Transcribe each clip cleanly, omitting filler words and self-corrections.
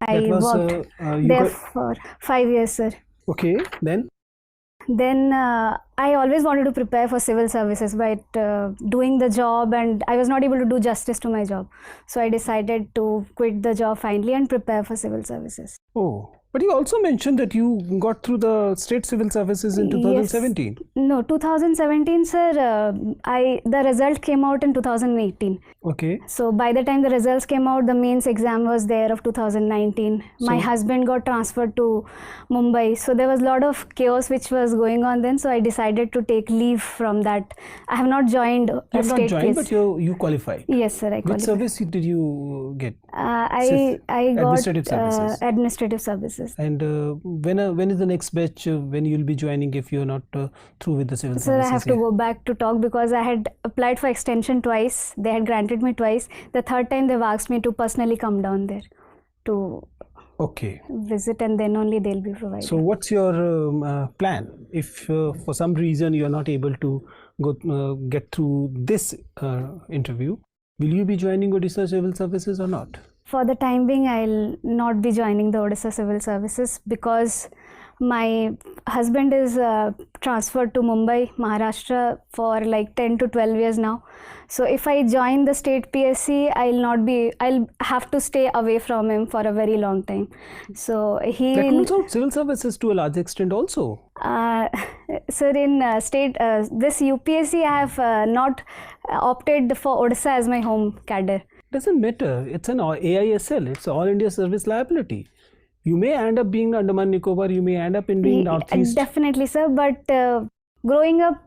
I That was worked you there got for 5 years, sir. okay. Then I always wanted to prepare for civil services, but doing the job, and I was not able to do justice to my job. So I decided to quit the job finally and prepare for civil services. Oh, but you also mentioned that you got through the state civil services in Yes. 2017. No, 2017, sir. The result came out in 2018. Okay. So by the time the results came out, the mains exam was there of 2019. My husband got transferred to Mumbai. So there was a lot of chaos which was going on then. So I decided to take leave from that. I have not joined You have not joined, but you qualified. Yes, sir. I qualified. Which service did you get? I got administrative services. Administrative services. And when is the next batch when you'll be joining if you're not through with the civil services? Sir, I have to go back to talk because I had applied for extension twice. They had granted me twice. The third time they've asked me to personally come down there to visit, and then only they'll be provided. So what's your plan if for some reason you're not able to go get through this interview? Will you be joining Odisha Civil Services or not? For the time being, I'll not be joining the Odisha Civil Services because my husband is transferred to Mumbai, Maharashtra for like 10 to 12 years now. So if I join the state PSC, I'll have to stay away from him for a very long time. So that rules out civil services to a large extent also. Sir, in this UPSC, I have not opted for Odisha as my home cadre. Doesn't matter. It's an AISL. It's All India Service Liability. You may end up being Andaman Nicobar. You may end up in being Northeast. Definitely, sir. But growing up,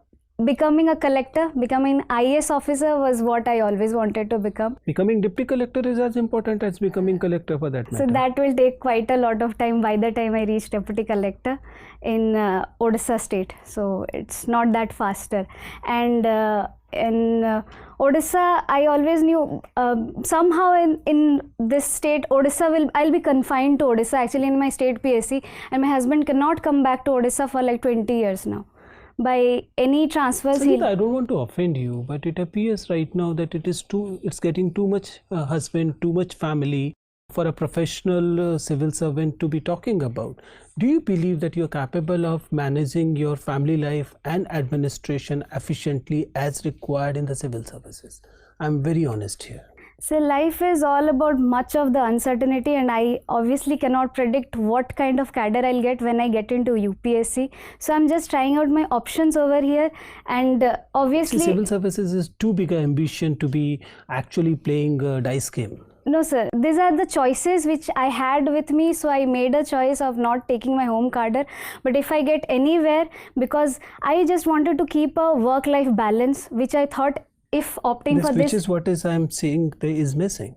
becoming a collector, becoming an IAS officer was what I always wanted to become. Becoming deputy collector is as important as becoming collector for that matter. So that will take quite a lot of time by the time I reach deputy collector in Odisha state. So it's not that faster. And in Odisha, I always knew somehow in this state, I'll be confined to Odisha actually in my state PSC, and my husband cannot come back to Odisha for like 20 years now. By any transfers, I don't want to offend you, but it appears right now that it's getting too much husband, too much family for a professional civil servant to be talking about. Do you believe that you're capable of managing your family life and administration efficiently as required in the civil services? I'm very honest here. So life is all about much of the uncertainty, and I obviously cannot predict what kind of cadre I'll get when I get into UPSC. So I'm just trying out my options over here, and obviously civil services is too big an ambition to be actually playing a dice game. No, sir. These are the choices which I had with me. So I made a choice of not taking my home cadre. But if I get anywhere, because I just wanted to keep a work-life balance, which I thought if opting for this, which is what I'm saying there is missing.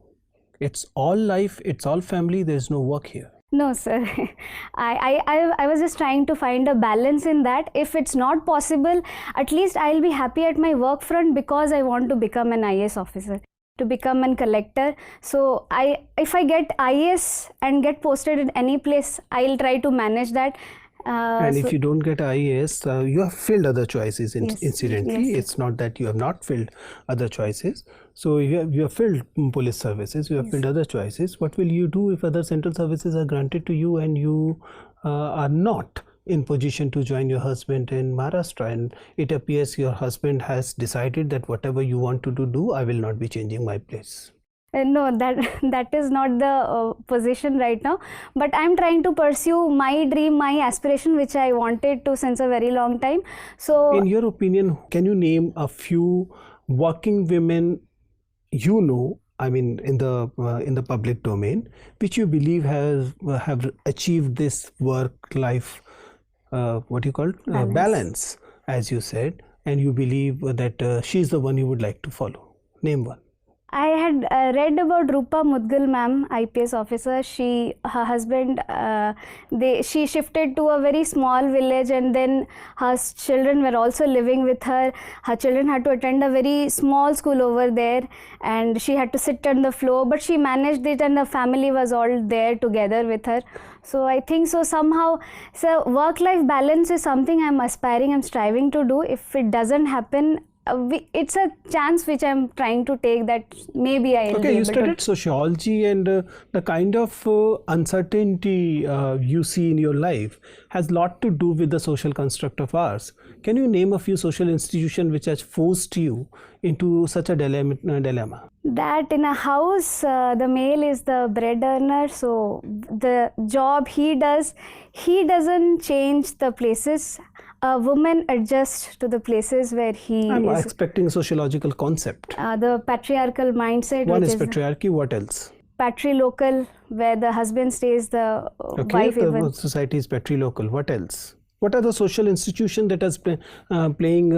It's all life, it's all family, there's no work here. No, sir. I was just trying to find a balance in that. If it's not possible, at least I'll be happy at my work front because I want to become an IAS officer, to become a collector. So if I get IAS and get posted in any place, I'll try to manage that. And if you don't get IAS, you have filled other choices incidentally. It's not that you have not filled other choices. So you have filled police services, you have filled other choices. What will you do if other central services are granted to you and you are not in position to join your husband in Maharashtra, and it appears your husband has decided that whatever you want to do, I will not be changing my place? No, that is not the position right now, but I'm trying to pursue my dream, my aspiration, which I wanted to since a very long time. So in your opinion, can you name a few working women you know, I mean in the public domain, which you believe have achieved this work-life balance, as you said, and you believe that she's the one you would like to follow? Name one. I had read about Rupa Mudgal ma'am, IPS officer. Her husband, she shifted to a very small village, and then her children were also living with her. Her children had to attend a very small school over there, and she had to sit on the floor, but she managed it, and the family was all there together with her. So I think so somehow, so work-life balance is something I'm aspiring, I'm striving to do. If it doesn't happen, it's a chance which I'm trying to take, that maybe I'll Okay, be you able studied to. sociology, and the kind of uncertainty you see in your life has lot to do with the social construct of ours. Can you name a few social institutions which has forced you into such a dilemma? That in a house, the male is the bread earner, so the job he does, he doesn't change the places. A woman adjusts to the places where he I'm is. expecting a sociological concept. The patriarchal mindset. One which is patriarchy. What else? Patrilocal, where the husband stays, the Okay, wife the even. society is patrilocal. What else? What are the social institutions that is making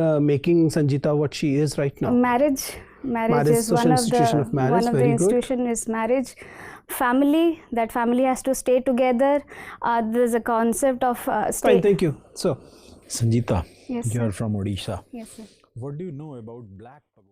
Sanjita what she is right now? Marriage. Marriage is social one of institution the of marriage. one of the Very good. institution is marriage. Family, that family has to stay together. There's a concept of Fine, thank you. So, Sanjita, Yes, you sir. are from Odisha. Yes, sir. What do you know about black pagoda?